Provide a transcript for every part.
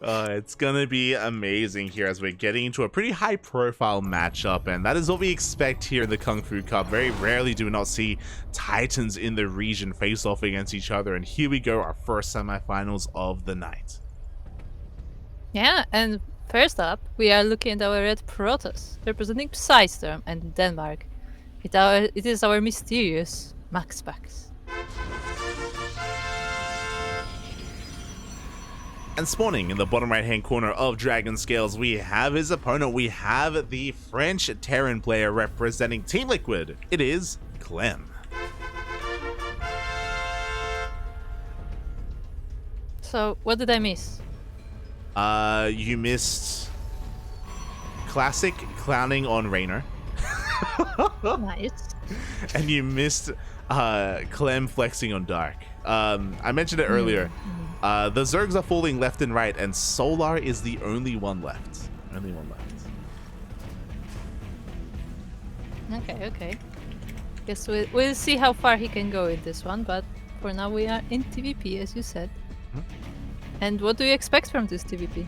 It's gonna be amazing here as we're getting into a pretty high-profile matchup, and that is what we expect here in the KungFu Cup. Very rarely do we not see Titans in the region face off against each other, and here we go, our first semifinals of the night. Yeah, and first up, we are looking at our red Protoss, representing Psystorm and Denmark. It is our mysterious MaxPax. And spawning in the bottom right hand corner of Dragon Scales, we have his opponent. We have the French Terran player representing Team Liquid. It is Clem. So, what did I miss? You missed classic clowning on Raynor. Nice. And you missed Clem flexing on Dark. I mentioned it earlier. The Zergs are falling left and right, and Solar is the only one left. Only one left. Okay. Guess we'll see how far he can go in this one, but for now we are in TVP, as you said. And what do you expect from this TVP?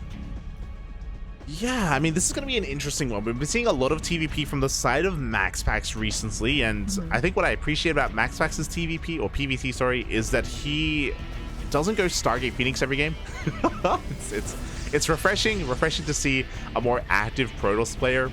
Yeah, I mean, this is going to be an interesting one. We've been seeing a lot of TVP from the side of MaxPax recently, and I think what I appreciate about MaxPax's TVP, or PvT, sorry, is that he doesn't go Stargate Phoenix every game. it's refreshing to see a more active Protoss player,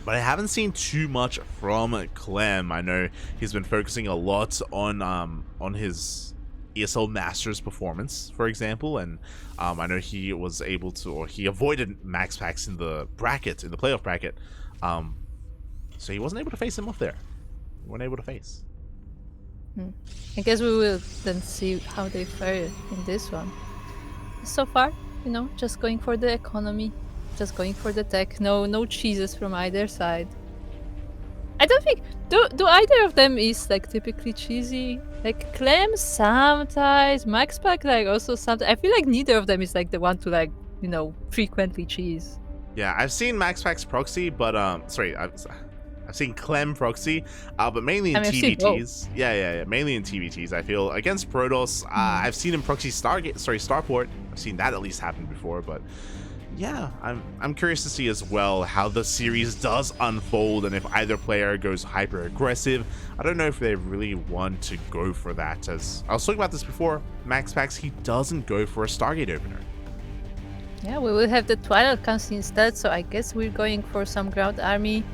but I haven't seen too much from Clem. I know he's been focusing a lot on his ESL Masters performance, for example, and I know he was able to, or he avoided MaxPax in the bracket, in the playoff bracket, so he wasn't able to face him off there. We weren't able to face. I guess we will then see how they fare in this one. So far, just going for the economy, just going for the tech. No cheeses from either side. I don't think do either of them is like typically cheesy. Like Clem sometimes, MaxPax like also sometimes. I feel like neither of them is like the one to like frequently cheese. Yeah, I've seen MaxPax proxy, but sorry, I've seen Clem proxy, but mainly in TVTs. Yeah, mainly in TVTs. I feel against Protoss, I've seen him proxy Starport. I've seen that at least happen before, but yeah, I'm curious to see as well how the series does unfold, and if either player goes hyper aggressive. I don't know if they really want to go for that. As I was talking about this before, MaxPax, he doesn't go for a Stargate opener. Yeah, we will have the Twilight Council instead, so I guess we're going for some ground army.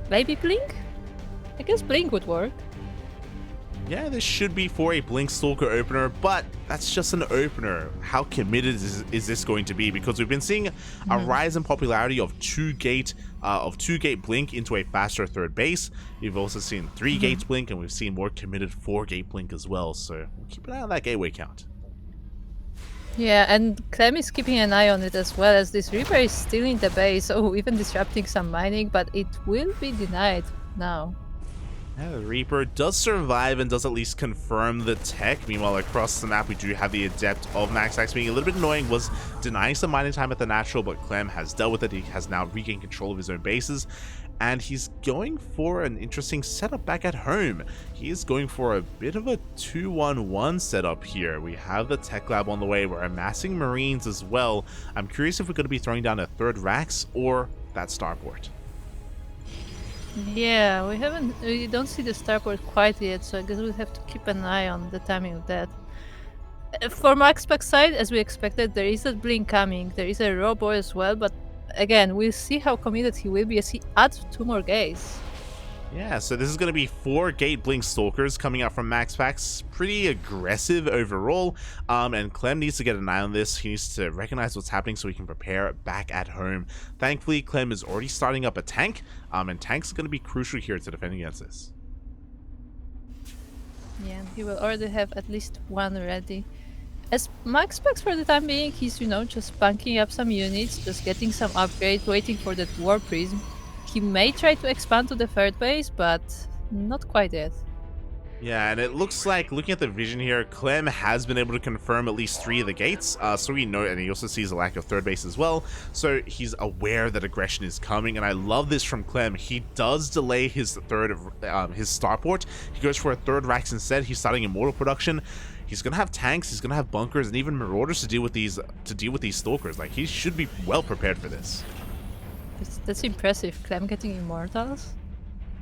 Maybe Blink? I guess Blink would work. Yeah, this should be for a Blink Stalker opener, but that's just an opener. How committed is this going to be? Because we've been seeing a rise in popularity of 2-gate Blink into a faster third base. We've also seen 3-gate Blink, and we've seen more committed 4-gate Blink as well. So we'll keep an eye on that gateway count. Yeah, and Clem is keeping an eye on it as well, as this Reaper is still in the base, even disrupting some mining, but it will be denied now. Yeah, the Reaper does survive and does at least confirm the tech. Meanwhile, across the map, we do have the Adept of MaxPax being a little bit annoying, was denying some mining time at the natural, but Clem has dealt with it. He has now regained control of his own bases, and he's going for an interesting setup back at home. He is going for a bit of a 2-1-1 setup here. We have the Tech Lab on the way. We're amassing Marines as well. I'm curious if we're going to be throwing down a third Rax or that Starport. Yeah, we don't see the Starport quite yet, so I guess we'll have to keep an eye on the timing of that. For MaxPax side, as we expected, there is a Blink coming, there is a Robo as well, but again, we'll see how committed he will be as he adds 2 more gates. Yeah, so this is going to be 4-gate Blink Stalkers coming out from MaxPax. Pretty aggressive overall, and Clem needs to get an eye on this. He needs to recognize what's happening so he can prepare back at home. Thankfully, Clem is already starting up a tank, and tank's going to be crucial here to defend against this. Yeah, he will already have at least one ready. As MaxPax for the time being, he's, just bunking up some units, just getting some upgrade, waiting for that War Prism. He may try to expand to the third base, but not quite yet. Yeah, and it looks like, looking at the vision here, Clem has been able to confirm at least 3 of the gates, so we know, and he also sees a lack of third base as well, so he's aware that aggression is coming, and I love this from Clem. He does delay his Starport. He goes for a third Rax instead. He's starting Immortal production. he's gonna have tanks, he's gonna have bunkers, and even marauders to deal with these stalkers. Like, he should be well prepared for this. That's impressive. Clem getting immortals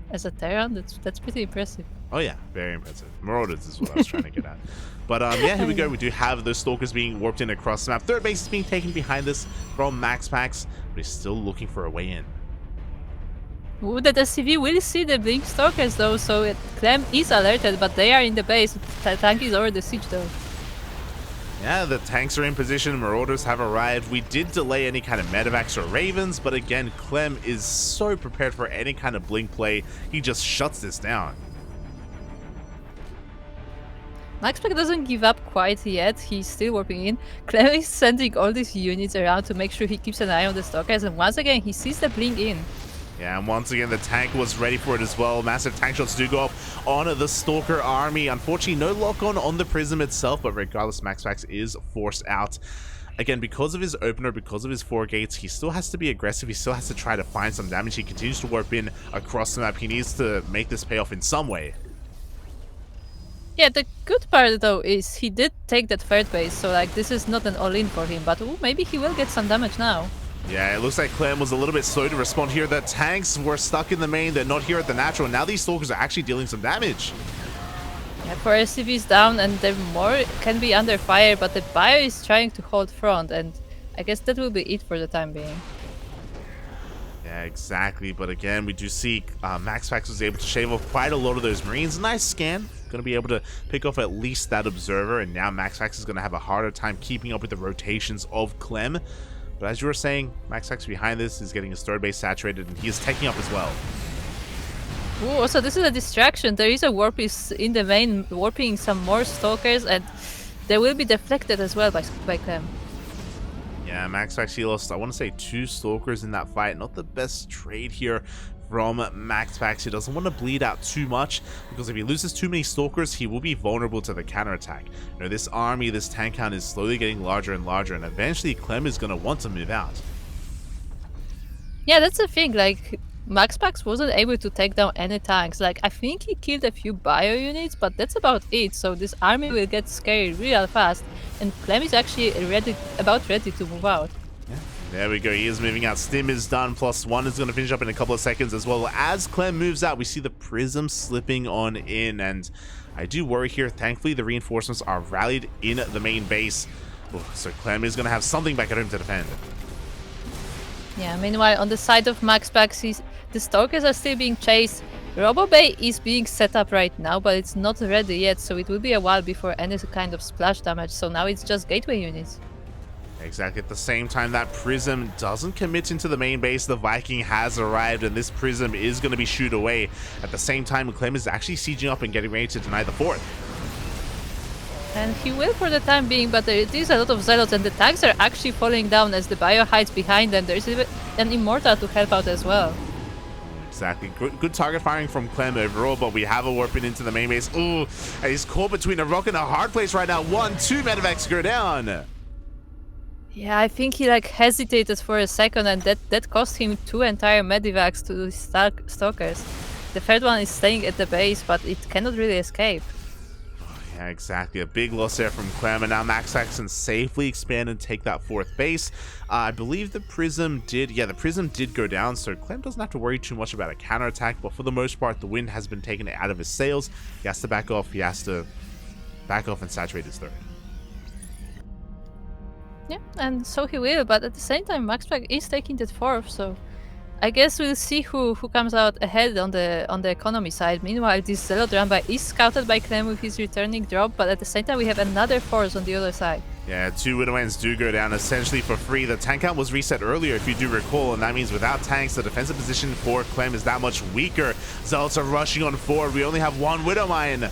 as a Terran, that's pretty impressive. Oh yeah, very impressive. Marauders is what I was trying to get at. But yeah, here we go. We do have those stalkers being warped in across the map. Third base is being taken behind this from MaxPax, but he's still looking for a way in. Ooh, that SCV will see the blink stalkers though, so Clem is alerted, but they are in the base. The tank is over the siege though. Yeah, the tanks are in position, marauders have arrived. We did delay any kind of medevacs or ravens, but again, Clem is so prepared for any kind of blink play. He just shuts this down. MaxPax doesn't give up quite yet, he's still warping in. Clem is sending all these units around to make sure he keeps an eye on the stalkers, and once again he sees the blink in. Yeah, and once again, the tank was ready for it as well. Massive tank shots do go off on the Stalker army. Unfortunately, no lock-on on the Prism itself, but regardless, MaxPax is forced out. Again, because of his opener, because of his 4 gates, he still has to be aggressive. He still has to try to find some damage. He continues to warp in across the map. He needs to make this pay off in some way. Yeah, the good part though is he did take that third base, so like this is not an all-in for him, but ooh, maybe he will get some damage now. Yeah, it looks like Clem was a little bit slow to respond here. The tanks were stuck in the main. They're not here at the natural. And now these stalkers are actually dealing some damage. Yeah, 4 SCVs down and the more can be under fire, but the bio is trying to hold front, and I guess that will be it for the time being. Yeah, exactly. But again, we do see MaxPax was able to shave off quite a lot of those Marines. Nice scan. Going to be able to pick off at least that observer. And now MaxPax is going to have a harder time keeping up with the rotations of Clem. But as you were saying, MaxPax behind this is getting his third base saturated, and he is taking up as well. Ooh, also this is a distraction. There is a warp in the main, warping some more stalkers, and they will be deflected as well by Clem. Yeah, MaxPax, he lost, I want to say, 2 stalkers in that fight. Not the best trade here from MaxPax. He doesn't want to bleed out too much, because if he loses too many stalkers, he will be vulnerable to the counterattack. You know, this army, this tank count is slowly getting larger and larger, and eventually Clem is going to want to move out. Yeah, that's the thing, like, MaxPax wasn't able to take down any tanks. Like, I think he killed a few bio units, but that's about it, so this army will get scary real fast, and Clem is actually about ready to move out. Yeah. There we go, he is moving out. Stim is done, +1 is going to finish up in a couple of seconds as well. As Clem moves out, we see the Prism slipping on in, and I do worry here. Thankfully, the reinforcements are rallied in the main base. Ooh, so Clem is going to have something back at home to defend. Yeah, meanwhile, on the side of MaxPax, the Stalkers are still being chased. Robo Bay is being set up right now, but it's not ready yet, so it will be a while before any kind of splash damage, so now it's just gateway units. Exactly. At the same time, that Prism doesn't commit into the main base. The Viking has arrived, and this Prism is going to be shooed away. At the same time, Clem is actually sieging up and getting ready to deny the 4th. And he will for the time being, but there is a lot of Zealots, and the tanks are actually falling down as the bio hides behind them. There is an Immortal to help out as well. Exactly. Good target firing from Clem overall, but we have a warping into the main base. Ooh, and he's caught between a rock and a hard place right now. 1-2 medevacs go down. Yeah, I think he like hesitated for a second, and that cost him 2 entire medivacs to the Stalkers. The third one is staying at the base, but it cannot really escape. Yeah, exactly. A big loss there from Clem, and now MaxPax can safely expand and take that 4th base. I believe the Prism did, the Prism did go down, so Clem doesn't have to worry too much about a counterattack, but for the most part, the wind has been taken out of his sails. He has to back off. He has to back off and saturate his third. Yeah, and so he will, but at the same time, MaxPax is taking that 4th, so I guess we'll see who comes out ahead on the economy side. Meanwhile, this Zealot Ramba is scouted by Clem with his returning drop, but at the same time we have another force on the other side. Yeah, 2 Widowlands do go down essentially for free. The tank count was reset earlier, if you do recall, and that means without tanks, the defensive position for Clem is that much weaker. Zealots are rushing on forward. We only have 1 Widowmine.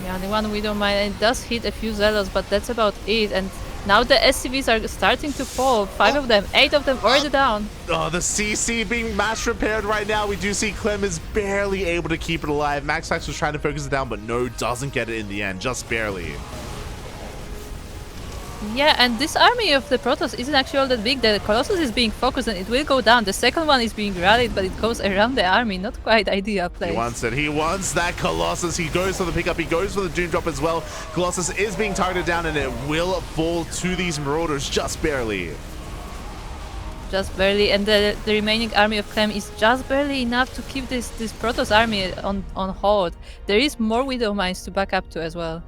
Yeah, only 1 Widowmine, and it does hit a few Zealots, but that's about it. And now the SCVs are starting to fall. 5 of them, 8 of them already down. Oh, the CC being mass repaired right now. We do see Clem is barely able to keep it alive. MaxPax was trying to focus it down, but no, doesn't get it in the end, just barely. Yeah, and this army of the Protoss isn't actually all that big. The Colossus is being focused and it will go down. The second one is being rallied, but it goes around the army. Not quite ideal place. He wants it. He wants that Colossus. He goes for the pickup. He goes for the Doom Drop as well. Colossus is being targeted down, and it will fall to these Marauders just barely. Just barely, and the remaining army of Clem is just barely enough to keep this Protoss army on hold. There is more Widow Mines to back up to as well.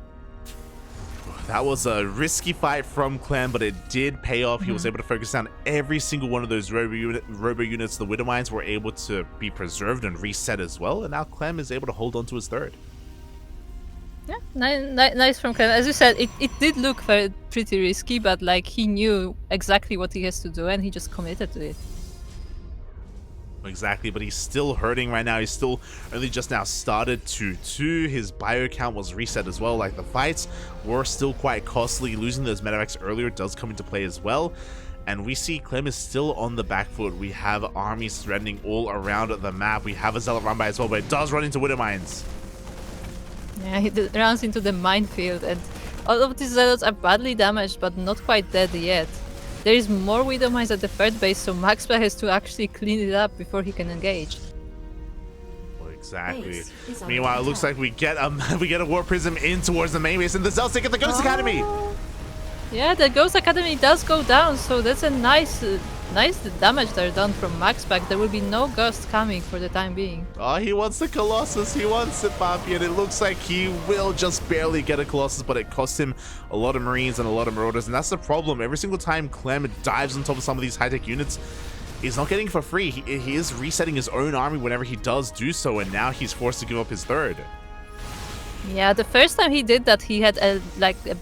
That was a risky fight from Clem, but it did pay off. He was able to focus down every single one of those robo units. The Widow Mines were able to be preserved and reset as well, and now Clem is able to hold on to his third. Yeah, nice from Clem. As you said, it did look pretty risky, but like he knew exactly what he has to do, and he just committed to it. Exactly, but he's still hurting right now. He's still only just now started 2-2. His bio count was reset as well. Like, the fights were still quite costly. Losing those medevacs earlier does come into play as well. And we see Clem is still on the back foot. We have armies threatening all around the map. We have a Zealot run by as well, but it does run into Widow Mines. Yeah, he runs into the minefield, and all of these Zealots are badly damaged, but not quite dead yet. There is more Widow Mines at the third base, so MaxPax has to actually clean it up before he can engage. Well, exactly. Meanwhile, it looks like we get a War Prism in towards the main base, and the Zealots take at the Ghost Academy. Yeah, the Ghost Academy does go down, so that's a nice damage there done from MaxPax. There will be no Ghost coming for the time being. Oh, he wants the Colossus. He wants it, Papi, and it looks like he will just barely get a Colossus, but it costs him a lot of Marines and a lot of Marauders, and that's the problem. Every single time Clem dives on top of some of these high-tech units, he's not getting it for free. He is resetting his own army whenever he does do so, and now he's forced to give up his third. Yeah, the first time he did that, he had a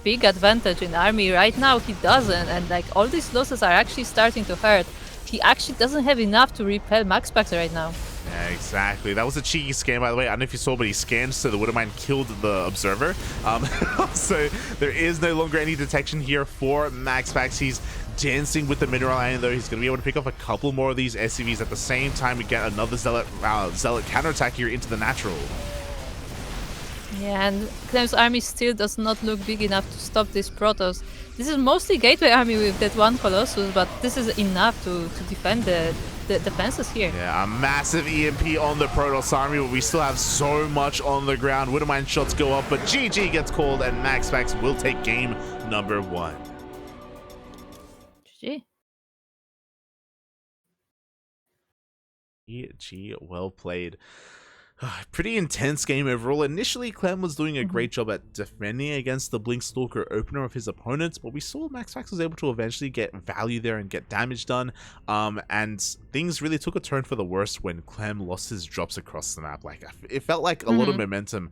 big advantage in army. Right now, he doesn't, and like all these losses are actually starting to hurt. He actually doesn't have enough to repel MaxPax right now. Yeah, exactly. That was a cheeky scan, by the way. I don't know if you saw, but he scanned, so the Widow Mine killed the Observer. So there is no longer any detection here for MaxPax. He's dancing with the Mineral Iron, though. He's going to be able to pick up a couple more of these SCVs. At the same time, we get another Zealot counterattack here into the natural. Yeah, and Clem's army still does not look big enough to stop this Protoss. This is mostly Gateway army with that one Colossus, but this is enough to defend the defenses here. Yeah, a massive EMP on the Protoss army, but we still have so much on the ground. Widow Mine shots go up, but GG gets called, and MaxPax will take game number 1. GG. GG, well played. Pretty intense game overall. Initially, Clem was doing a great job at defending against the Blink Stalker opener of his opponents, but we saw MaxPax was able to eventually get value there and get damage done. And things really took a turn for the worse when Clem lost his drops across the map. Like, it felt like a lot of momentum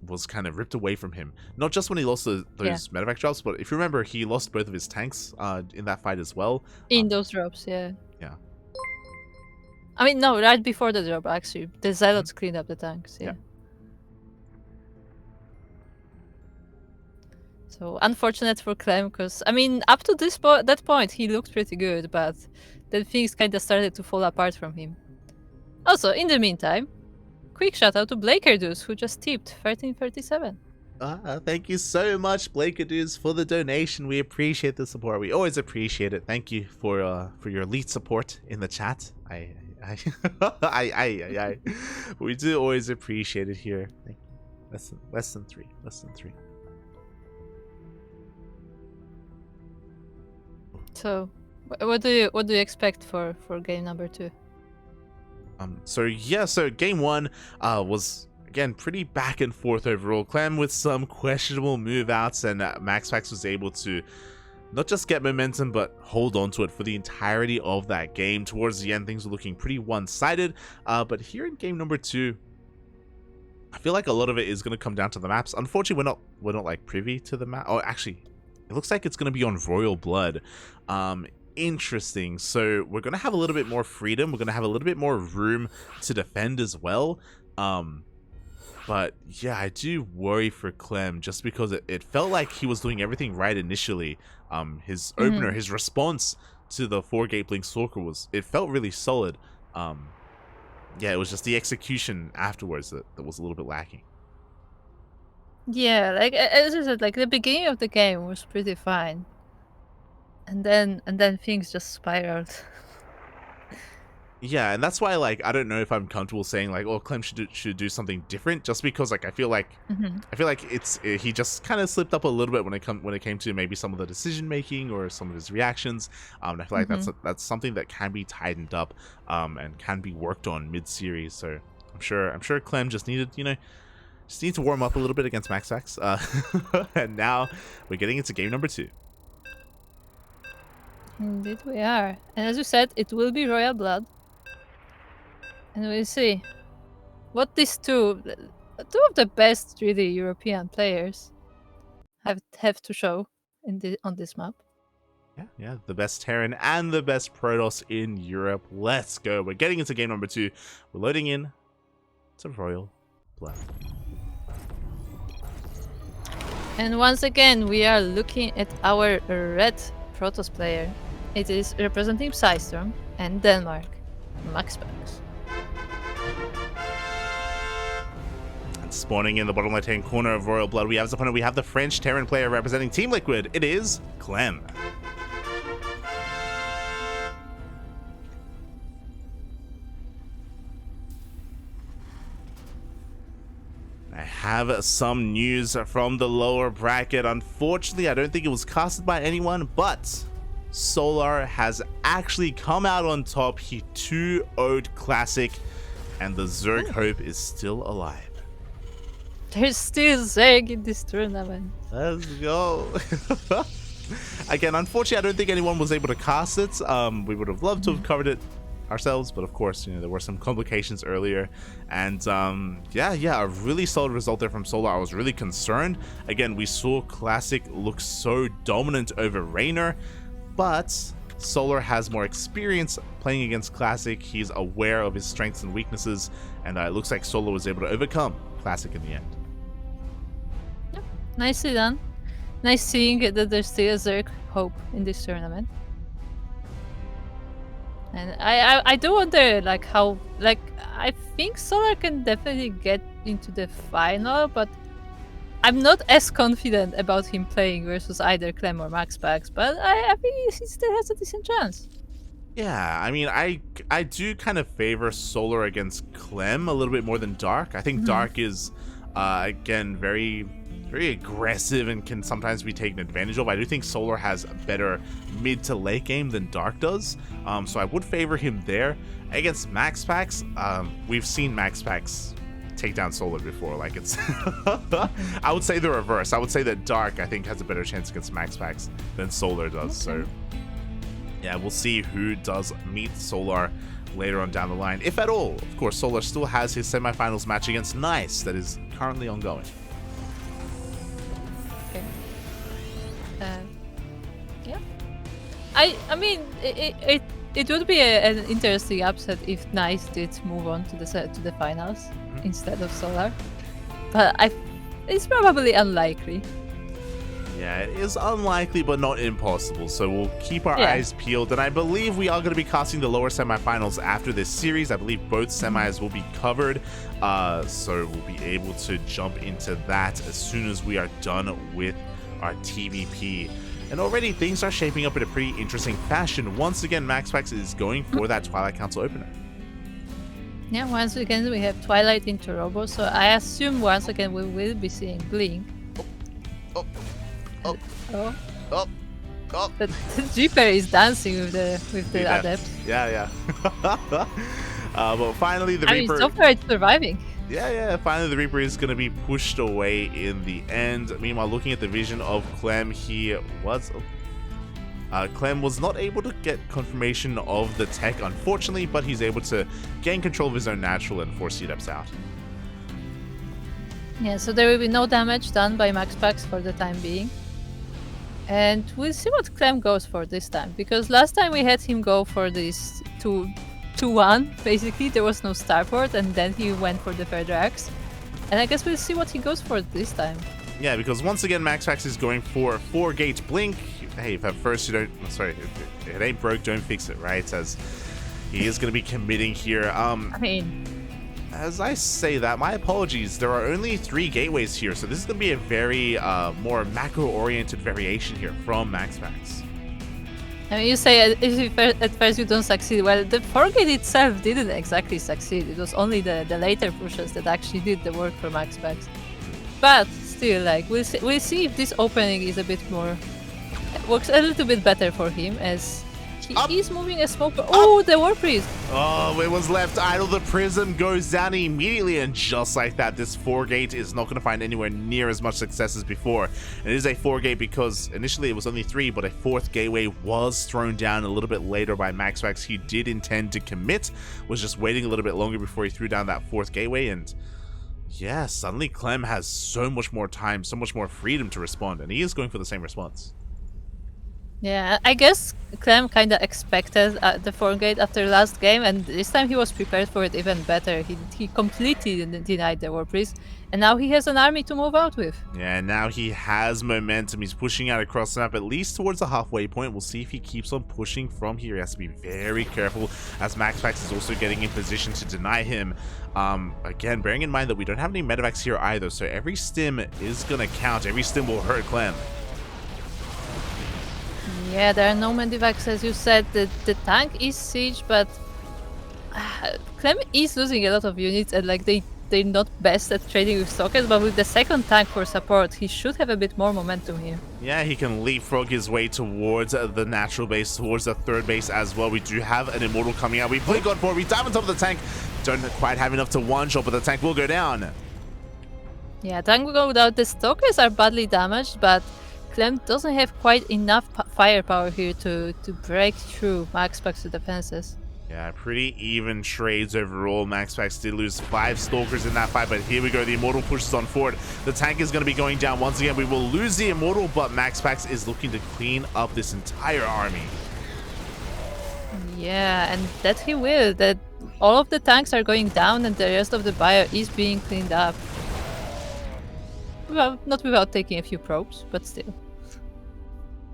was kind of ripped away from him. Not just when he lost those medevac drops, but if you remember, he lost both of his tanks in that fight as well. In those drops, yeah. Yeah. I mean, no, right before the drop, actually. The Zealots cleaned up the tanks, yeah. So, unfortunate for Clem, because, I mean, up to that point, he looked pretty good, but then things kind of started to fall apart from him. Also, in the meantime, quick shout out to Blakerdoos, who just tipped 1337. Thank you so much, Blakerdoos, for the donation. We appreciate the support. We always appreciate it. Thank you for your elite support in the chat. We do always appreciate it here. Thank you. Less than three. So, what do you expect for game number 2? So game 1 was again pretty back and forth overall. Clem with some questionable move outs, and MaxPax was able to not just get momentum, but hold on to it for the entirety of that game. Towards the end, things were looking pretty one-sided. But here in game number 2, I feel like a lot of it is going to come down to the maps. Unfortunately, we're not like privy to the map. Oh, actually, it looks like it's going to be on Royal Blood. Interesting. So we're going to have a little bit more freedom. We're going to have a little bit more room to defend as well. But yeah, I do worry for Clem just because it felt like he was doing everything right initially. His opener, his response to the 4-gate Blink Stalker it felt really solid. Yeah, it was just the execution afterwards that was a little bit lacking. Yeah, like as I said, like the beginning of the game was pretty fine, and then things just spiraled. Yeah, and that's why, like, I don't know if I'm comfortable saying like, oh, Clem should do something different, just because like Hmm. I feel like he just kind of slipped up a little bit when it came to maybe some of the decision making or some of his reactions. And I feel like Hmm. that's something that can be tightened up, and can be worked on mid series. So I'm sure Clem just needed, just need to warm up a little bit against MaxPax. And now we're getting into game number 2. Indeed, we are. And as you said, it will be royal blood, and we'll see what these two of the best really European players have to show on this map. Yeah, the best Terran and the best Protoss in Europe. Let's go. We're getting into game number 2. We're loading in to Royal Blood. And once again, we are looking at our red Protoss player. It is representing Psystorm and Denmark, MaxPax. And spawning in the bottom left-hand corner of Royal Blood, we have as opponent, we have the French Terran player representing Team Liquid. It is Clem. I have some news from the lower bracket. Unfortunately, I don't think it was casted by anyone, but Solar has actually come out on top. He 2-0'd Classic, and the Zerg Hope is still alive. There's still Zerg in this tournament. Let's go. Again, unfortunately, I don't think anyone was able to cast it. We would have loved to have covered it ourselves, but of course, there were some complications earlier. And yeah, a really solid result there from Solar. I was really concerned. Again, we saw Classic look so dominant over Raynor, but Solar has more experience playing against Classic. He's aware of his strengths and weaknesses, and it looks like Solar was able to overcome Classic in the end. Yep. Nicely done. Nice seeing that there's still a Zerg hope in this tournament. And I do wonder like how, like, I think Solar can definitely get into the final, but I'm not as confident about him playing versus either Clem or MaxPax, but I think he still has a decent chance. Yeah, I mean, I do kind of favor Solar against Clem a little bit more than Dark. I think Dark is, again, very aggressive and can sometimes be taken advantage of. I do think Solar has a better mid to late game than Dark does, so I would favor him there. Against MaxPax, we've seen MaxPax take down Solar before. Like, it's I would say the reverse. I would say that Dark, I think, has a better chance against MaxPax than Solar does. Okay. So yeah, we'll see who does meet Solar later on down the line, if at all. Of course, Solar still has his semifinals match against Nice that is currently ongoing. Okay. Yeah. I mean, it would be an interesting upset if Nice did move on to the finals instead of Solar, but it's probably unlikely. Yeah, it is unlikely, but not impossible. So we'll keep our eyes peeled. And I believe we are going to be casting the lower semifinals after this series. I believe both semis will be covered. So we'll be able to jump into that as soon as we are done with our TVP. And already things are shaping up in a pretty interesting fashion. Once again, MaxPax is going for that Twilight Council opener. Yeah, once again we have Twilight into Robo, so I assume once again we will be seeing Blink. Oh. But Jeeper is dancing with the adepts. Yeah. But finally, the Reaper. So far it's surviving. Yeah. Finally, the Reaper is going to be pushed away in the end. Meanwhile, looking at the vision of Clem, Clem was not able to get confirmation of the tech, unfortunately, but he's able to gain control of his own natural and force C-Depths out. Yeah, so there will be no damage done by MaxPax for the time being. And we'll see what Clem goes for this time, because last time we had him go for this 2-1, basically. There was no starport, and then he went for the Further Axe. And I guess we'll see what he goes for this time. Yeah, because once again, MaxPax is going for 4-gate Blink. Hey, if at first you don't... Sorry, if it ain't broke, don't fix it, right? As he is going to be committing here. I mean, as I say that, my apologies. There are only 3 gateways here, so this is going to be a very more macro-oriented variation here from MaxPax. I mean, you say if at first you don't succeed. Well, the 4-gate itself didn't exactly succeed. It was only the later pushes that actually did the work for MaxPax. But still, like, we'll see if this opening is a bit more... works a little bit better for him, as he is moving a smoker. Oh, the War Priest! Oh, it was left idle. The prism goes down immediately, and just like that, this 4-gate is not going to find anywhere near as much success as before. And it is a 4-gate because initially it was only 3, but a 4th gateway was thrown down a little bit later by MaxPax. He did intend to commit, was just waiting a little bit longer before he threw down that 4th gateway, and yeah, suddenly Clem has so much more time, so much more freedom to respond, and he is going for the same response. Yeah, I guess Clem kind of expected the 4-gate after last game, and this time he was prepared for it even better. He completely denied the War Priest, and now he has an army to move out with. Yeah, now he has momentum. He's pushing out across the map, at least towards the halfway point. We'll see if he keeps on pushing from here. He has to be very careful, as MaxPax is also getting in position to deny him. Again, bearing in mind that we don't have any medevacs here either, so every stim is going to count. Every stim will hurt Clem. Yeah, there are no medivacs, as you said. The tank is siege, but Clem is losing a lot of units, and like they're not best at trading with stalkers, but with the 2nd tank for support, he should have a bit more momentum here. Yeah, he can leapfrog his way towards the natural base, towards the 3rd base as well. We do have an Immortal coming out. We blink on forward, we dive on top of the tank. Don't quite have enough to one-shot, but the tank will go down. Yeah, tank will go down. The stalkers are badly damaged, but Clem doesn't have quite enough firepower here to break through MaxPax's defenses. Yeah, pretty even trades overall. MaxPax did lose 5 stalkers in that fight, but here we go. The Immortal pushes on forward. The tank is going to be going down once again. We will lose the Immortal, but MaxPax is looking to clean up this entire army. Yeah, and that he will. That all of the tanks are going down, and the rest of the bio is being cleaned up. Well, not without taking a few probes, but still.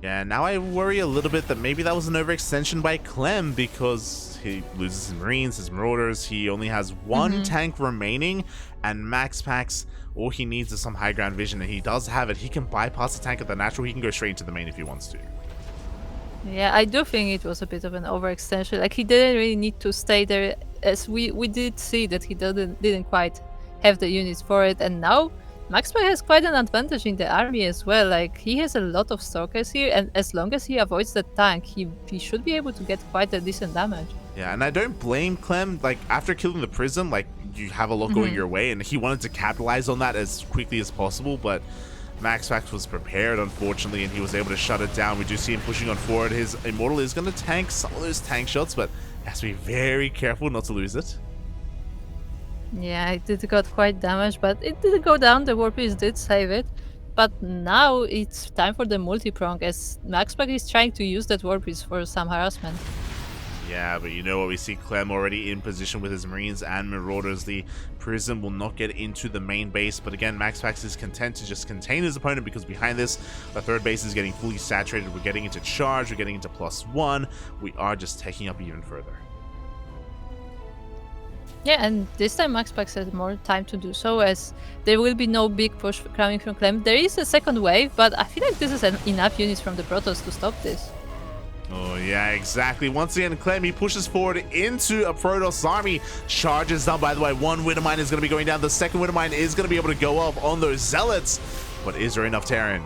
Yeah, now I worry a little bit that maybe that was an overextension by Clem, because he loses his Marines, his Marauders. He only has 1 tank remaining, and MaxPax, all he needs is some high ground vision, and he does have it. He can bypass the tank at the natural. He can go straight into the main if he wants to. Yeah, I do think it was a bit of an overextension. Like, he didn't really need to stay there, as we did see that he didn't quite have the units for it, and now MaxPax has quite an advantage in the army as well. Like, he has a lot of stalkers here, and as long as he avoids the tank, he should be able to get quite a decent damage. Yeah, and I don't blame Clem. Like, after killing the prism, like, you have a lot going your way, and he wanted to capitalize on that as quickly as possible, but MaxPax was prepared, unfortunately, and he was able to shut it down. We do see him pushing on forward. His Immortal is going to tank some of those tank shots, but has to be very careful not to lose it. Yeah, it did got quite damaged, but it didn't go down. The War Priest did save it. But now it's time for the multi-prong, as MaxPax is trying to use that War Priest for some harassment. Yeah, but you know what? We see Clem already in position with his Marines and Marauders. The Prism will not get into the main base, but again, MaxPax is content to just contain his opponent, because behind this, the 3rd base is getting fully saturated. We're getting into charge, we're getting into +1. We are just taking up even further. Yeah, and this time MaxPax has more time to do so, as there will be no big push coming from Clem. There is a 2nd wave, but I feel like this is enough units from the Protoss to stop this. Oh yeah, exactly. Once again, Clem, he pushes forward into a Protoss army. Charges down, by the way. 1 Widowmine is going to be going down. The 2nd Widowmine is going to be able to go off on those Zealots. But is there enough Terran?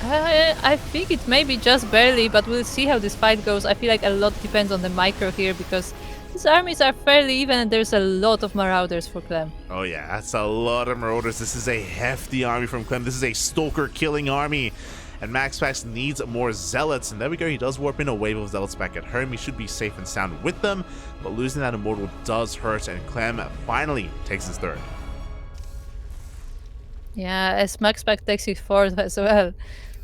I think it may be just barely, but we'll see how this fight goes. I feel like a lot depends on the micro here, because these armies are fairly even, and there's a lot of Marauders for Clem. Oh yeah, that's a lot of Marauders. This is a hefty army from Clem. This is a Stalker killing army. And MaxPax needs more Zealots. And there we go. He does warp in a wave of Zealots back at home. He should be safe and sound with them. But losing that Immortal does hurt. And Clem finally takes his 3rd. Yeah, as MaxPax takes his 4th as well.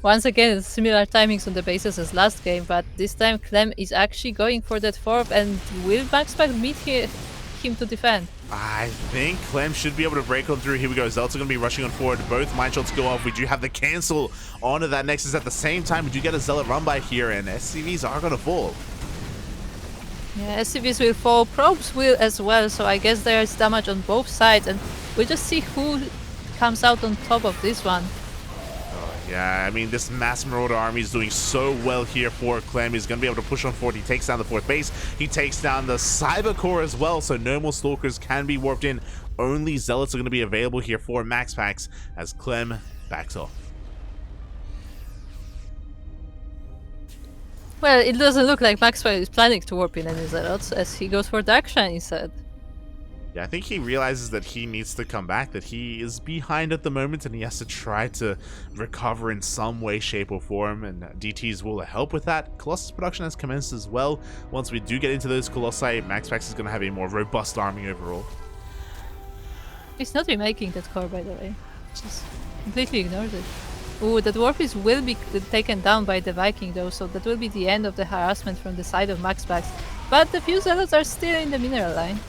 Once again, similar timings on the bases as last game, but this time Clem is actually going for that 4th, and will MaxPax meet him to defend? I think Clem should be able to break on through. Here we go. Zealots are going to be rushing on forward. Both mine shots go off. We do have the cancel onto that Nexus at the same time. We do get a Zealot run by here, and SCVs are going to fall. Yeah, SCVs will fall, probes will as well, so I guess there is damage on both sides, and we'll just see who comes out on top of this one. Yeah, I mean, this Mass Marauder army is doing so well here for Clem. He's going to be able to push on forward. He takes down the 4th base. He takes down the Cyber Core as well, so no more Stalkers can be warped in. Only Zealots are going to be available here for MaxPax as Clem backs off. Well, it doesn't look like MaxPax is planning to warp in any Zealots, as he goes for Darkshine instead. Yeah, I think he realizes that he needs to come back, that he is behind at the moment, and he has to try to recover in some way, shape, or form, and DTs will help with that. Colossus production has commenced as well. Once we do get into those Colossi, MaxPax is going to have a more robust army overall. He's not remaking that core, by the way. Just completely ignores it. Ooh, the Dwarfies will be taken down by the Viking though, so that will be the end of the harassment from the side of MaxPax. But the few Zealots are still in the mineral line.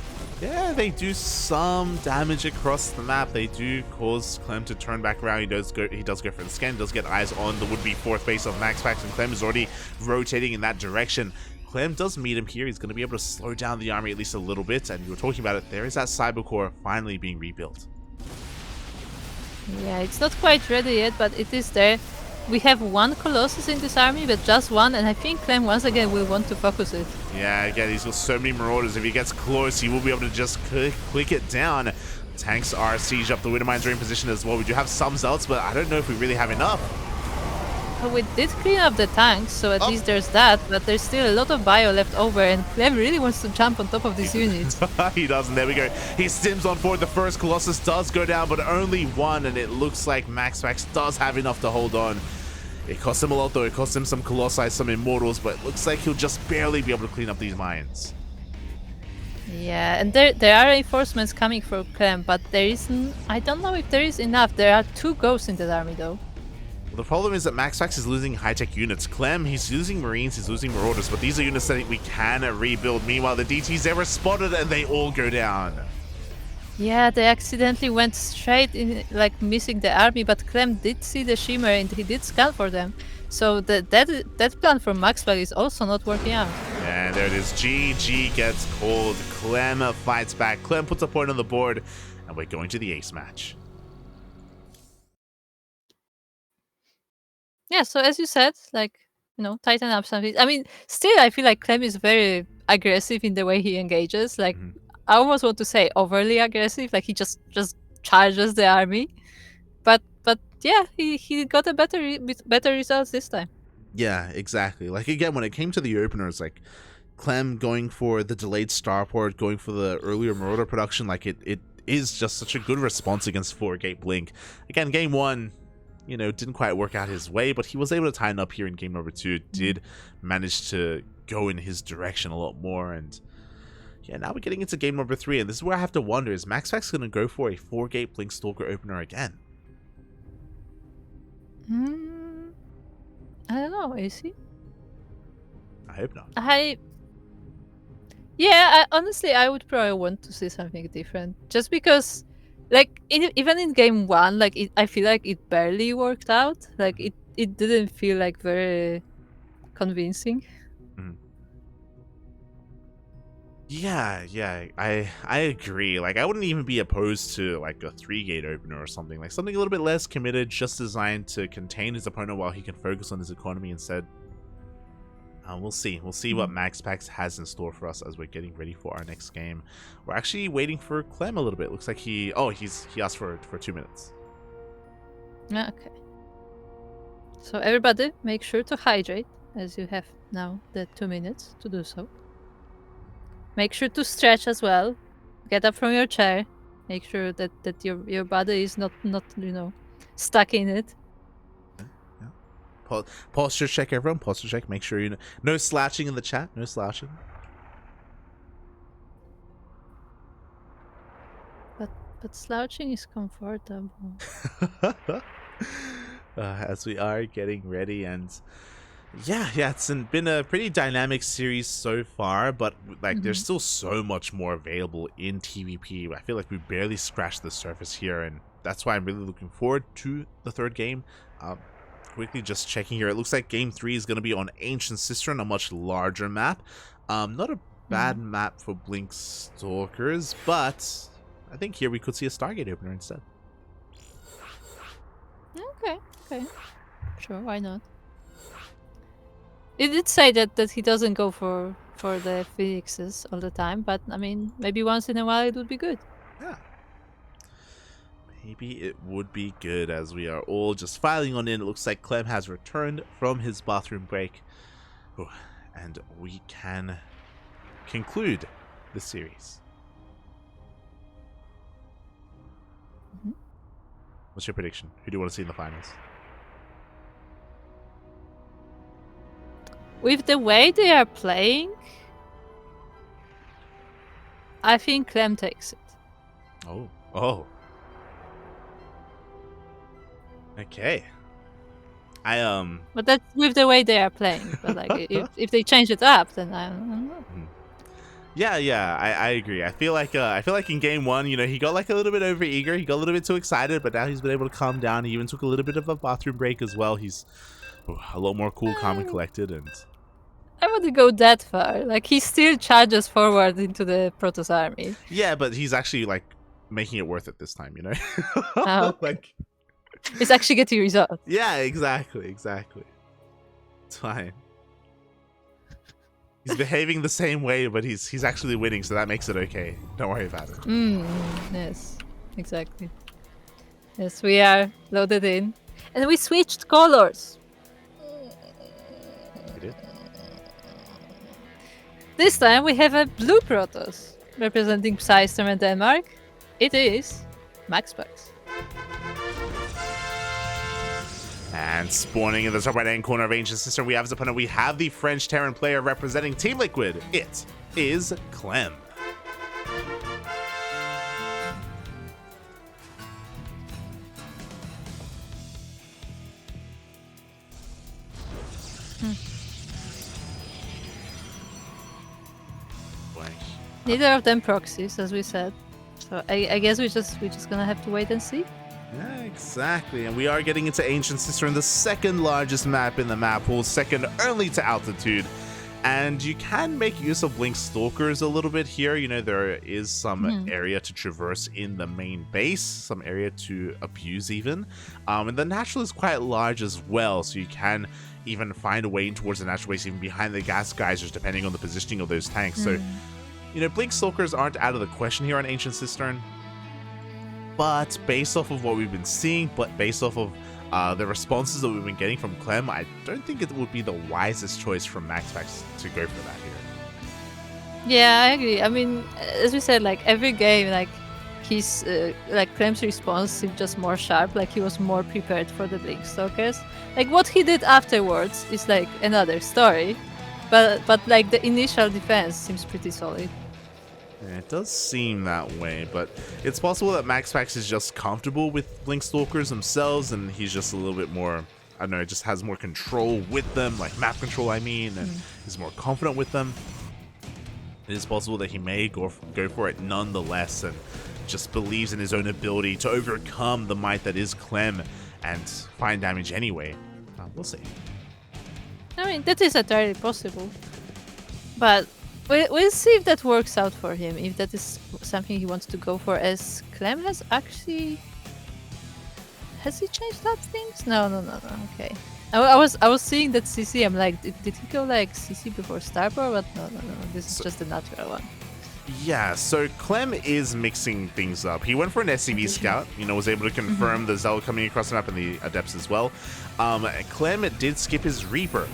Yeah, they do some damage across the map. They do cause Clem to turn back around. He does go for the scan, does get eyes on the would-be 4th base of MaxPax, and Clem is already rotating in that direction. Clem does meet him here. He's going to be able to slow down the army at least a little bit, and you were talking about it. There is that Cyber Core finally being rebuilt. Yeah, it's not quite ready yet, but it is there. We have one Colossus in this army, but just one, and I think Clem once again will want to focus it. Yeah, again, he's got so many Marauders. If he gets close, he will be able to just click it down. Tanks are siege up. The Widowmines are in position as well. We do have some Zealots, but I don't know if we really have enough. We did clean up the tanks, so at least there's that, but there's still a lot of bio left over, and Clem really wants to jump on top of this unit. He doesn't. There we go. He stims on forward. The first Colossus does go down, but only one, and it looks like MaxPax does have enough to hold on. It costs him a lot, though. It costs him some Colossi, some Immortals, but it looks like he'll just barely be able to clean up these mines. Yeah, and there are reinforcements coming from Clem, but there isn't... I don't know if there is enough. There are 2 ghosts in that army, though. Well, the problem is that MaxPax is losing high-tech units. Clem, he's losing Marines, he's losing Marauders, but these are units that we can rebuild. Meanwhile, the DTs, they were spotted and they all go down. Yeah, they accidentally went straight in, like missing the army, but Clem did see the Shimmer and he did scan for them. So that plan from MaxPax is also not working out. And there it is. GG gets called. Clem fights back. Clem puts a point on the board, and we're going to the ace match. Yeah, so as you said, like, you know, tighten up something. I mean, still, I feel like Clem is very aggressive in the way he engages. Like, I almost want to say overly aggressive. Like, he just charges the army. But yeah, he got a better results this time. Yeah, exactly. Like, again, when it came to the openers, like, Clem going for the delayed starport, going for the earlier Marauder production, like, it is just such a good response against 4-gate Blink. Again, game 1... you know, didn't quite work out his way, but he was able to tighten up here in game number 2, did manage to go in his direction a lot more, and yeah, now we're getting into game number 3, and this is where I have to wonder, is MaxPax going to go for a 4-gate Blink Stalker opener again? I don't know, is he? I hope not. Honestly, I would probably want to see something different, just because... like, even in game 1, like, I feel like it barely worked out. Like, it didn't feel, like, very convincing. Yeah, I agree. Like, I wouldn't even be opposed to, like, a 3-gate opener or something. Like, something a little bit less committed, just designed to contain his opponent while he can focus on his economy instead. We'll see. We'll see what MaxPax has in store for us as we're getting ready for our next game. We're actually waiting for Clem a little bit. Looks like he asked for 2 minutes. Okay. So everybody, make sure to hydrate, as you have now the 2 minutes to do so. Make sure to stretch as well. Get up from your chair. Make sure that your body is not you know, stuck in it. Posture check, everyone. Posture check. Make sure you know. No slouching in the chat. No slouching. But slouching is comfortable. As we are getting ready, and yeah, it's been a pretty dynamic series so far, but like there's still so much more available in TVP. I feel like we barely scratched the surface here, and that's why I'm really looking forward to the 3rd game. Quickly just checking here, it looks like game 3 is going to be on Ancient Cistern, a much larger map. Not a bad map for Blink Stalkers, but I think here we could see a Stargate opener instead. Okay. Sure, why not? It did say that he doesn't go for the Phoenixes all the time, but I mean, maybe once in a while it would be good. Yeah. Maybe it would be good as we are all just filing on in. It looks like Clem has returned from his bathroom break. Oh, and we can conclude the series. What's your prediction? Who do you want to see in the finals? With the way they are playing, I think Clem takes it. Oh. Okay. But that's with the way they are playing. But like, if they change it up, then I don't know. Yeah, I agree. I feel like in game one, you know, he got like a little bit over eager, he got a little bit too excited, but now he's been able to calm down. He even took a little bit of a bathroom break as well. He's a lot more cool, calm, and collected. And I wouldn't go that far. Like, he still charges forward into the Protoss army. yeah, but he's actually like making it worth it this time, you know. Oh, like, it's actually getting results. yeah, exactly. It's fine. He's behaving the same way, but he's actually winning, so that makes it okay. Don't worry about it. Yes, exactly. Yes, we are loaded in. And we switched colors. We did. This time we have a blue Protoss representing Psystorm and Denmark. It is MaxPax. And spawning in the top right-hand corner of Ancient Sister, we have as opponent, we have the French Terran player representing Team Liquid. It is Clem. Neither of them proxies, as we said. So I guess we're just gonna have to wait and see. Yeah, exactly. And we are getting into Ancient Sister in the second largest map in the map pool, second only to Altitude. And you can make use of Blink Stalkers a little bit here. You know, there is some area to traverse in the main base, some area to abuse even. And the natural is quite large as well, so you can even find a way in towards the natural base, even behind the gas geysers, depending on the positioning of those tanks. So, you know, Blink Stalkers aren't out of the question here on Ancient Cistern. But based off of what we've been seeing, but based off of the responses that we've been getting from Clem, I don't think it would be the wisest choice from MaxPax to go for that here. Yeah, I agree. I mean, as we said, like every game, like he's like Clem's response seemed just more sharp. Like he was more prepared for the Blink Stalkers. Like what he did afterwards is like another story, but like the initial defense seems pretty solid. Yeah, it does seem that way, but it's possible that MaxPax is just comfortable with Blink Stalkers themselves, and he's just a little bit more, I don't know, just has more control with them, like map control, I mean, and is more confident with them. It is possible that he may go for it nonetheless, and just believes in his own ability to overcome the might that is Clem and find damage anyway. We'll see. I mean, that is entirely possible, but we'll see if that works out for him, if that is something he wants to go for, as Clem has actually... Has he changed up things? No, okay. I was seeing that CC, I'm like, did he go like CC before Starport? But no, this is just a natural one. Yeah, so Clem is mixing things up. He went for an SCV scout, you know, was able to confirm the Zell coming across the map and the Adepts as well. Clem did skip his Reaper.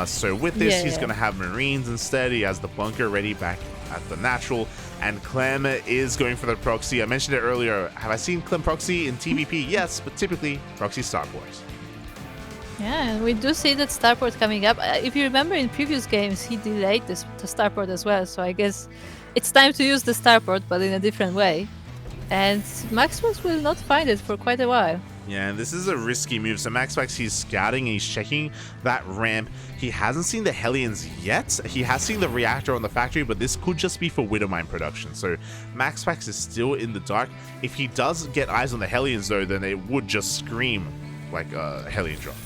So with this, he's going to have Marines instead. He has the bunker ready back at the natural. And Clem is going for the proxy. I mentioned it earlier. Have I seen Clem proxy in TVP? Yes, but typically proxy Starport. Yeah, we do see that Starport coming up. If you remember in previous games, he delayed this to Starport as well. So I guess it's time to use the Starport, but in a different way. And MaxPax will not find it for quite a while. Yeah, this is a risky move. So MaxPax, he's scouting and he's checking that ramp. He hasn't seen the Hellions yet. He has seen the reactor on the factory, but this could just be for Widowmine production. So MaxPax is still in the dark. If he does get eyes on the Hellions, though, then it would just scream like a Hellion drop.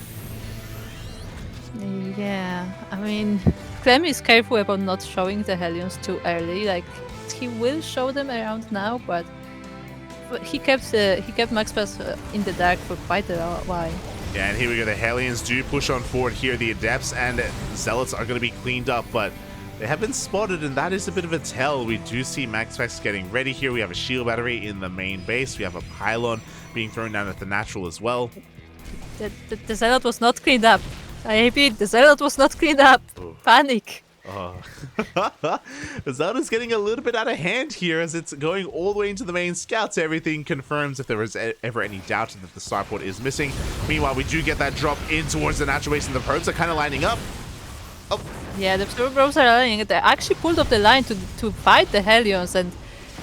Yeah, I mean, Clem is careful about not showing the Hellions too early. Like, he will show them around now, but he kept MaxPax in the dark for quite a while. Yeah, and here we go. The Hellions do push on forward here. The Adepts and Zealots are going to be cleaned up, but they have been spotted, and that is a bit of a tell. We do see MaxPax getting ready here. We have a shield battery in the main base. We have a pylon being thrown down at the natural as well. The Zealot was not cleaned up. I repeat, the Zealot was not cleaned up. Ooh. Panic. The Zealot is getting a little bit out of hand here as it's going all the way into the main scouts. Everything confirms if there was ever any doubt that the starport is missing. Meanwhile, we do get that drop in towards the natural base, and the probes are kind of lining up. Oh. Yeah, the probes are lining. They actually pulled up the line to fight the Hellions, and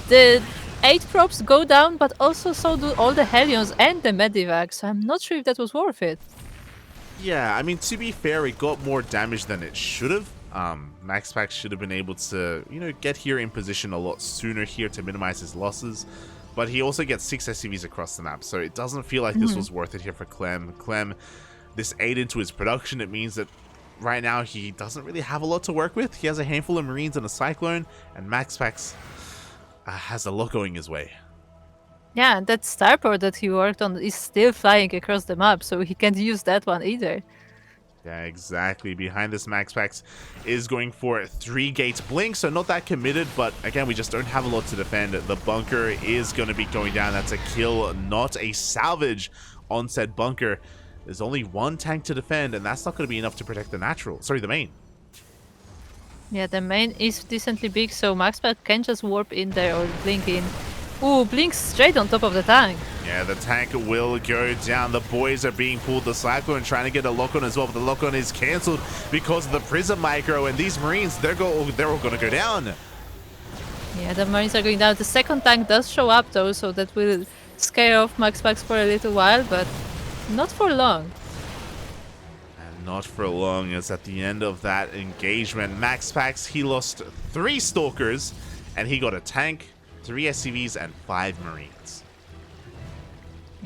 the 8 probes go down, but also so do all the Hellions and the Medivac, so I'm not sure if that was worth it. Yeah, I mean, to be fair, it got more damage than it should have. MaxPax should have been able to, get here in position a lot sooner here to minimize his losses. But he also gets 6 SCVs across the map, so it doesn't feel like this was worth it here for Clem. Clem, this ate into his production. It means that right now he doesn't really have a lot to work with. He has a handful of Marines and a Cyclone, and MaxPax has a lot going his way. Yeah, and that starport that he worked on is still flying across the map, so he can't use that one either. Yeah, exactly. Behind this, MaxPax is going for 3 gates blink, so not that committed, but again, we just don't have a lot to defend. The bunker is going to be going down. That's a kill, not a salvage on said bunker. There's only 1 tank to defend, and that's not going to be enough to protect the the main. Yeah, the main is decently big, so MaxPax can just warp in there or blink in. Ooh, blinks straight on top of the tank. Yeah, the tank will go down. The boys are being pulled. The Cyclone trying to get a lock-on as well, but the lock-on is cancelled because of the Prism Micro, and these Marines, they're all going to go down. Yeah, the Marines are going down. The second tank does show up, though, so that will scare off MaxPax for a little while, but not for long. And not for long, as at the end of that engagement, MaxPax, he lost 3 Stalkers, and he got a tank, 3 SCVs, and 5 Marines.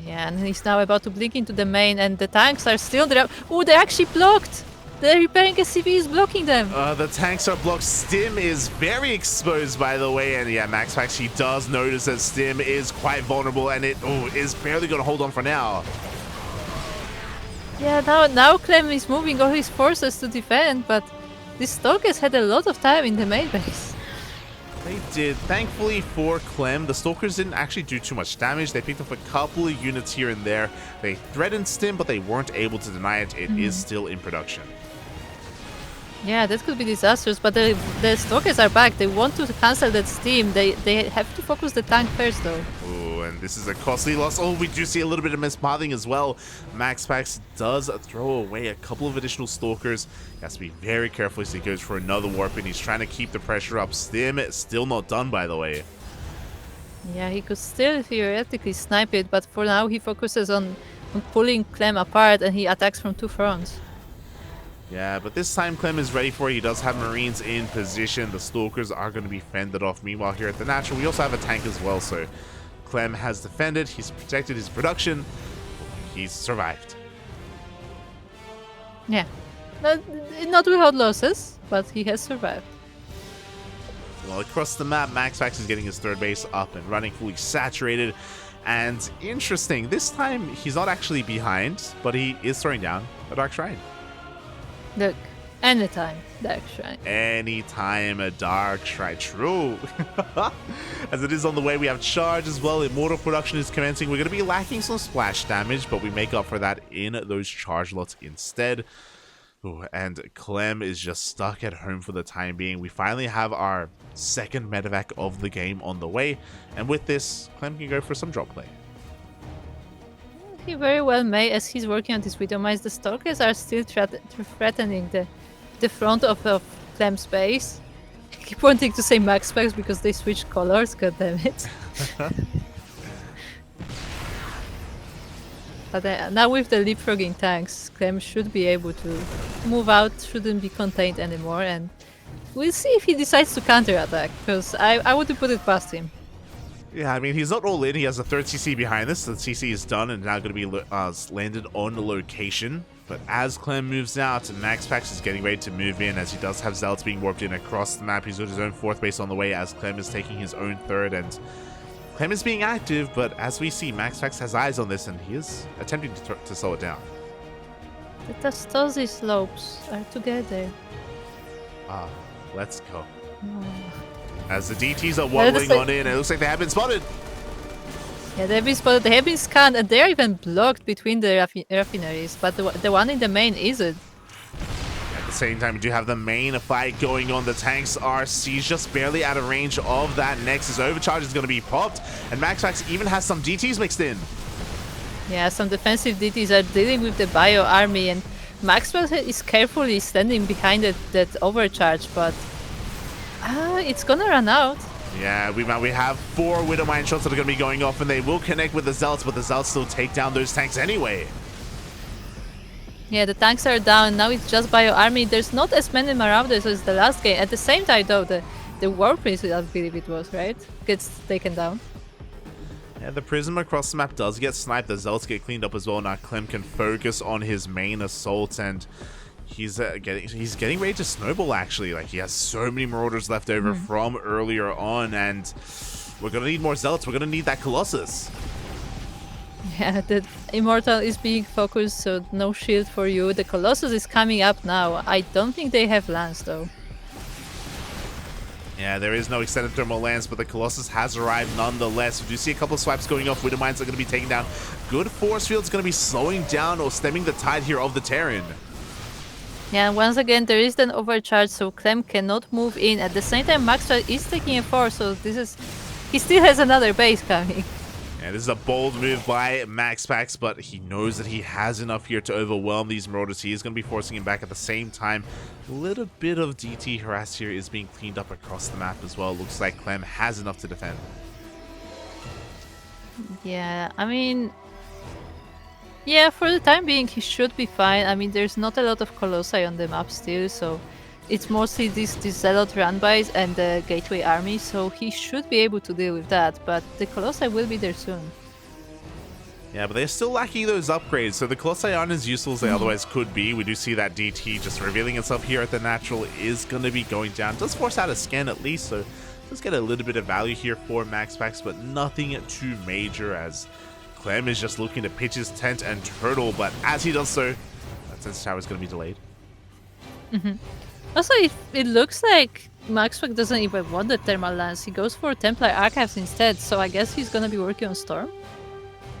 Yeah, and he's now about to blink into the main, and the tanks are still there. Oh, they're actually blocked! The repairing SCV is blocking them. The tanks are blocked. Stim is very exposed, by the way, and yeah, MaxPax, he does notice that Stim is quite vulnerable, and it is barely going to hold on for now. Yeah, now Clem is moving all his forces to defend, but these Stalkers had a lot of time in the main base. They did. Thankfully for Clem, the Stalkers didn't actually do too much damage. They picked up a couple of units here and there. They threatened Stim, but they weren't able to deny it. It is still in production. Yeah, that could be disastrous, but the Stalkers are back. They want to cancel that Stim. They have to focus the tank first, though. Ooh, and this is a costly loss. Oh, we do see a little bit of mispathing as well. MaxPax does throw away a couple of additional Stalkers. He has to be very careful as he goes for another warp, and he's trying to keep the pressure up. Stim still not done, by the way. Yeah, he could still theoretically snipe it, but for now he focuses on pulling Clem apart, and he attacks from 2 fronts. Yeah, but this time Clem is ready for it. He does have Marines in position. The Stalkers are going to be fended off. Meanwhile, here at the Natural, we also have a tank as well. So Clem has defended. He's protected his production. He's survived. Yeah. Not without losses, but he has survived. Well, across the map, MaxPax is getting his 3rd base up and running, fully saturated. And interesting, this time he's not actually behind, but he is throwing down a Dark Shrine. Look, anytime, Dark Shrine. Anytime a Dark Shrine. True. As it is on the way, we have Charge as well. Immortal production is commencing. We're going to be lacking some splash damage, but we make up for that in those Charge lots instead. Ooh, and Clem is just stuck at home for the time being. We finally have our 2nd medevac of the game on the way. And with this, Clem can go for some drop play. He very well may, as he's working on this Widow Mice. The Stalkers are still threatening the front of Clem's base. I keep wanting to say MaxPax because they switched colors, god damn it. But now with the leapfrogging tanks, Clem should be able to move out, shouldn't be contained anymore, and we'll see if he decides to counterattack, because I wouldn't put it past him. Yeah, I mean, he's not all in. He has a 3rd CC behind this. The CC is done and now going to be landed on location. But as Clem moves out, MaxPax is getting ready to move in as he does have Zealots being warped in across the map. He's got his own 4th base on the way as Clem is taking his own 3rd, and Clem is being active, but as we see, MaxPax has eyes on this and he is attempting to slow it down. The Tastosi slopes are together. Ah, let's go. Oh. As the DTs are waddling on in, it looks like they have been spotted. Yeah, they've been spotted, they have been scanned, and they're even blocked between the refineries, but the one in the main isn't. At the same time, we do have the main fight going on. The tanks are seized just barely out of range of that Nexus. Overcharge is going to be popped, and MaxPax even has some DTs mixed in. Yeah, some defensive DTs are dealing with the bio army, and MaxPax is carefully standing behind that overcharge, but it's gonna run out. Yeah, we have 4 Widow Mine shots that are going to be going off, and they will connect with the Zealots, but the Zealots still take down those tanks anyway. Yeah, the tanks are down. Now it's just bio army. There's not as many Marauders as the last game. At the same time, though, the War Prince, I believe it was, right, gets taken down. Yeah, the Prism across the map does get sniped. The Zealots get cleaned up as well. Now Clem can focus on his main assault, and he's getting ready to snowball, actually. Like, he has so many Marauders left over from earlier on, and we're going to need more Zealots. We're going to need that Colossus. Yeah, the Immortal is being focused, so no shield for you. The Colossus is coming up now. I don't think they have Lance, though. Yeah, there is no extended thermal lance, but the Colossus has arrived nonetheless. We do see a couple of swipes going off. Widow Mines are going to be taken down. Good force field's going to be slowing down or stemming the tide here of the Terran. Yeah, once again, there is an overcharge, so Clem cannot move in. At the same time, MaxPax is taking a 4, so he still has another base coming. Yeah, this is a bold move by MaxPax, but he knows that he has enough here to overwhelm these Marauders. He is going to be forcing him back at the same time. A little bit of DT harass here is being cleaned up across the map as well. Looks like Clem has enough to defend. Yeah, I mean... Yeah, for the time being, he should be fine. I mean, there's not a lot of Colossi on the map still, so... It's mostly these Zealot runbys and the Gateway army, so he should be able to deal with that, but the Colossi will be there soon. Yeah, but they're still lacking those upgrades, so the Colossi aren't as useful as they otherwise could be. We do see that DT just revealing itself here at the natural is going to be going down. Does force out a scan at least, so let's get a little bit of value here for MaxPax, but nothing too major as Clem is just looking to pitch his tent and turtle, but as he does so, that Sensor Tower is going to be delayed. Also, it looks like MaxPax doesn't even want the Thermal Lance. He goes for Templar Archives instead, so I guess he's gonna be working on Storm?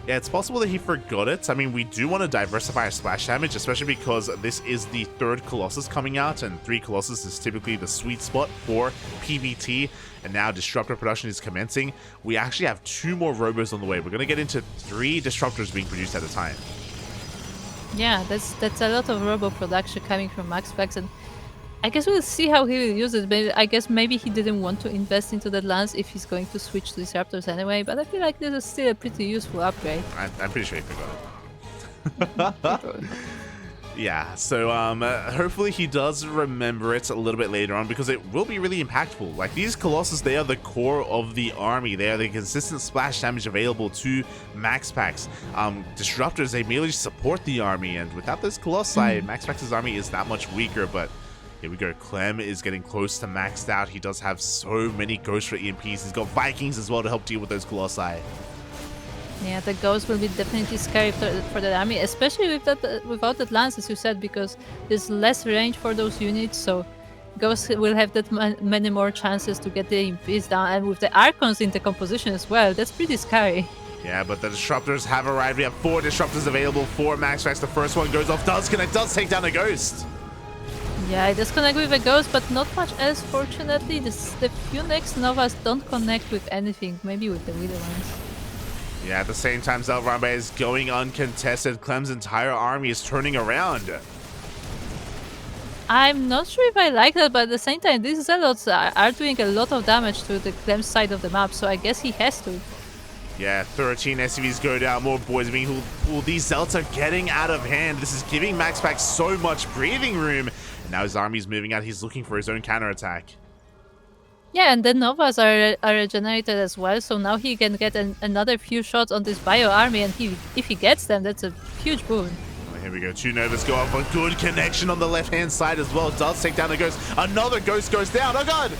Yeah, it's possible that he forgot it. I mean, we do want to diversify our splash damage, especially because this is the 3rd Colossus coming out, and 3 Colossus is typically the sweet spot for PvT, and now Disruptor production is commencing. We actually have 2 more Robos on the way. We're going to get into 3 Disruptors being produced at a time. Yeah, that's a lot of Robo production coming from MaxPax, and I guess we'll see how he will use it. But I guess maybe he didn't want to invest into that lance if he's going to switch to Disruptors anyway, but I feel like this is still a pretty useful upgrade. I'm pretty sure he forgot it. Yeah, so hopefully he does remember it a little bit later on, because it will be really impactful. Like, these Colossus, they are the core of the army. They are the consistent splash damage available to MaxPax. Disruptors, they merely support the army, and without this Colossi, MaxPax's army is that much weaker. But here we go. Clem is getting close to maxed out. He does have so many Ghosts for EMPs. He's got Vikings as well to help deal with those Colossi. Yeah, the Ghost will be definitely scary for the army, especially with without that lance, as you said, because there's less range for those units, so Ghost will have that many more chances to get the EMPs down, and with the Archons in the composition as well, that's pretty scary. Yeah, but the Disruptors have arrived. We have 4 Disruptors available for MaxPax. The first one goes off, does connect, does take down a Ghost. Yeah, it does connect with a Ghost, but not much else, fortunately. The few next Novas don't connect with anything, maybe with the Widow ones. Yeah, at the same time, Zelramba is going uncontested. Clem's entire army is turning around. I'm not sure if I like that, but at the same time, these Zealots are doing a lot of damage to the Clem side of the map, so I guess he has to. Yeah, 13 SCVs go down, more boys being pulled. These Zealots are getting out of hand. This is giving MaxPax so much breathing room. And now his army's moving out. He's looking for his own counterattack. Yeah, and the Novas are regenerated as well, so now he can get another few shots on this bio army, and if he gets them, that's a huge boon. Here we go. 2 Novas go up. A good connection on the left-hand side as well. Does take down the Ghost. Another Ghost goes down. Oh, God.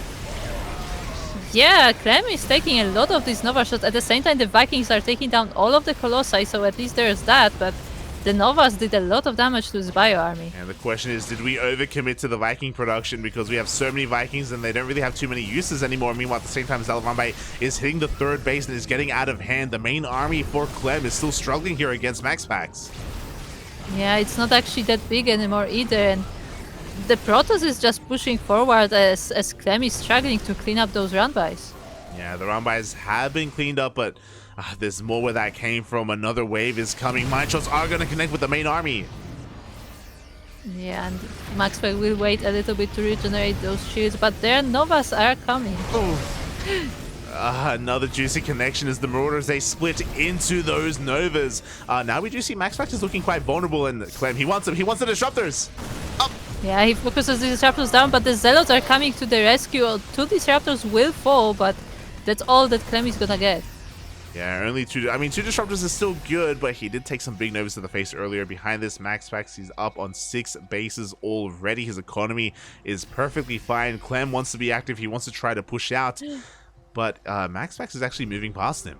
Yeah, Clem is taking a lot of these Nova shots. At the same time, the Vikings are taking down all of the Colossi, so at least there's that. But the Novas did a lot of damage to his Bio army. And the question is, did we overcommit to the Viking production because we have so many Vikings and they don't really have too many uses anymore? Meanwhile, at the same time, Zalarambai is hitting the 3rd base and is getting out of hand. The main army for Clem is still struggling here against MaxPax. Yeah, it's not actually that big anymore either. And the Protoss is just pushing forward as Clem is struggling to clean up those run-bys. Yeah, the run-bys have been cleaned up, but there's more where that came from. Another wave is coming. Mind shots are going to connect with the main army. Yeah, and MaxPax will wait a little bit to regenerate those shields, but their Novas are coming. Another juicy connection as the Marauders, they split into those Novas. Now we do see MaxPax is looking quite vulnerable, and Clem, he wants them. He wants the Disruptors. Up. Yeah, he focuses the Disruptors down, but the Zealots are coming to the rescue. 2 Disruptors will fall, but that's all that Clem is gonna get. Yeah, only 2. I mean, 2 Disruptors is still good, but he did take some big Novas to the face earlier. Behind this, MaxPax, he's up on 6 bases already. His economy is perfectly fine. Clem wants to be active. He wants to try to push out, but MaxPax is actually moving past him.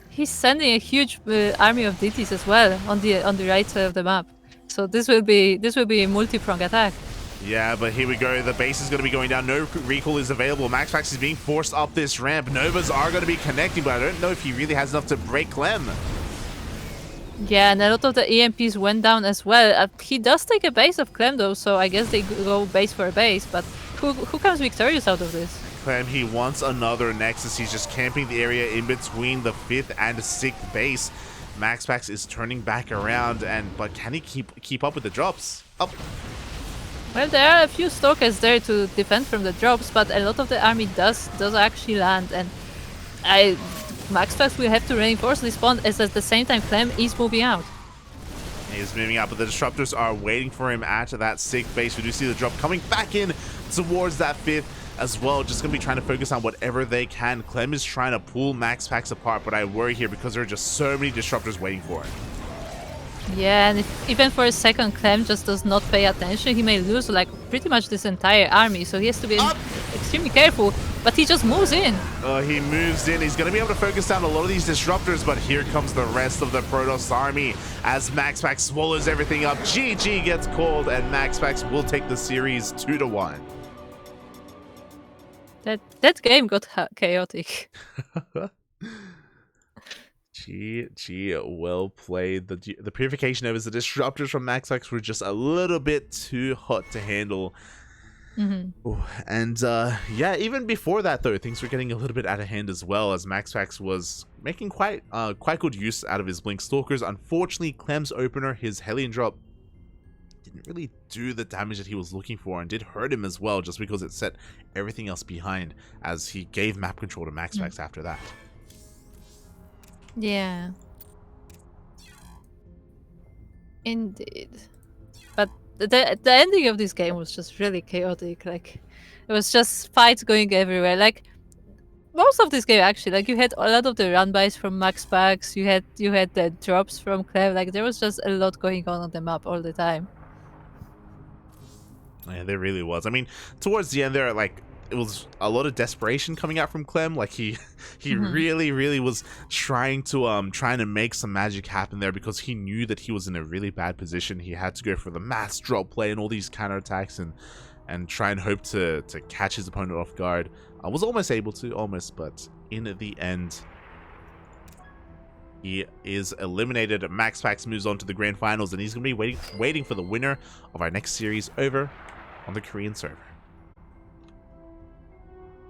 He's sending a huge army of DTs as well on the right side of the map. So this will be a multi-prong attack. Yeah, but here we go. The base is going to be going down. No recall is available. MaxPax is being forced up this ramp. Novas are going to be connecting, but I don't know if he really has enough to break Clem. Yeah, and a lot of the EMPs went down as well. He does take a base of Clem though, so I guess they go base for base. But who comes victorious out of this? Clem, he wants another Nexus. He's just camping the area in between the 5th and 6th base. MaxPax is turning back around, but can he keep up with the drops? Up. Well, there are a few Stalkers there to defend from the drops, but a lot of the army does actually land, and MaxPax will have to reinforce this spawn as at the same time Clem is moving out. He's moving out, but the Disruptors are waiting for him at that 6th base. We do see the drop coming back in towards that 5th as well. Just going to be trying to focus on whatever they can. Clem is trying to pull MaxPax apart, but I worry here because there are just so many Disruptors waiting for him. Yeah, and even for a second Clem just does not pay attention, he may lose like pretty much this entire army, so he has to be extremely careful, but he just moves in. He moves in. He's going to be able to focus down a lot of these Disruptors, but here comes the rest of the Protoss army as MaxPax swallows everything up. GG gets called, and MaxPax will take the series 2-1. That game got chaotic. GG, well played. The Purification Novas, the Disruptors from MaxPax were just a little bit too hot to handle. Ooh, and yeah, even before that though, things were getting a little bit out of hand as well, as MaxPax was making quite good use out of his Blink Stalkers. Unfortunately, Clem's opener, his Hellion drop, didn't really do the damage that he was looking for, and did hurt him as well, just because it set everything else behind, as he gave map control to MaxPax after that. Yeah. Indeed. But the ending of this game was just really chaotic. Like, it was just fights going everywhere. Like, most of this game actually, like, you had a lot of the run-bys from MaxPax, you had the drops from Clem. Like, there was just a lot going on the map all the time. Yeah, there really was. I mean, towards the end there, like, it was a lot of desperation coming out from Clem. Like, he really was trying to make some magic happen there, because he knew that he was in a really bad position. He had to go for the mass drop play and all these counterattacks and try and hope to catch his opponent off guard. I was almost able to, but in the end, he is eliminated. MaxPax moves on to the grand finals, and he's going to be waiting for the winner of our next series over on the Korean server.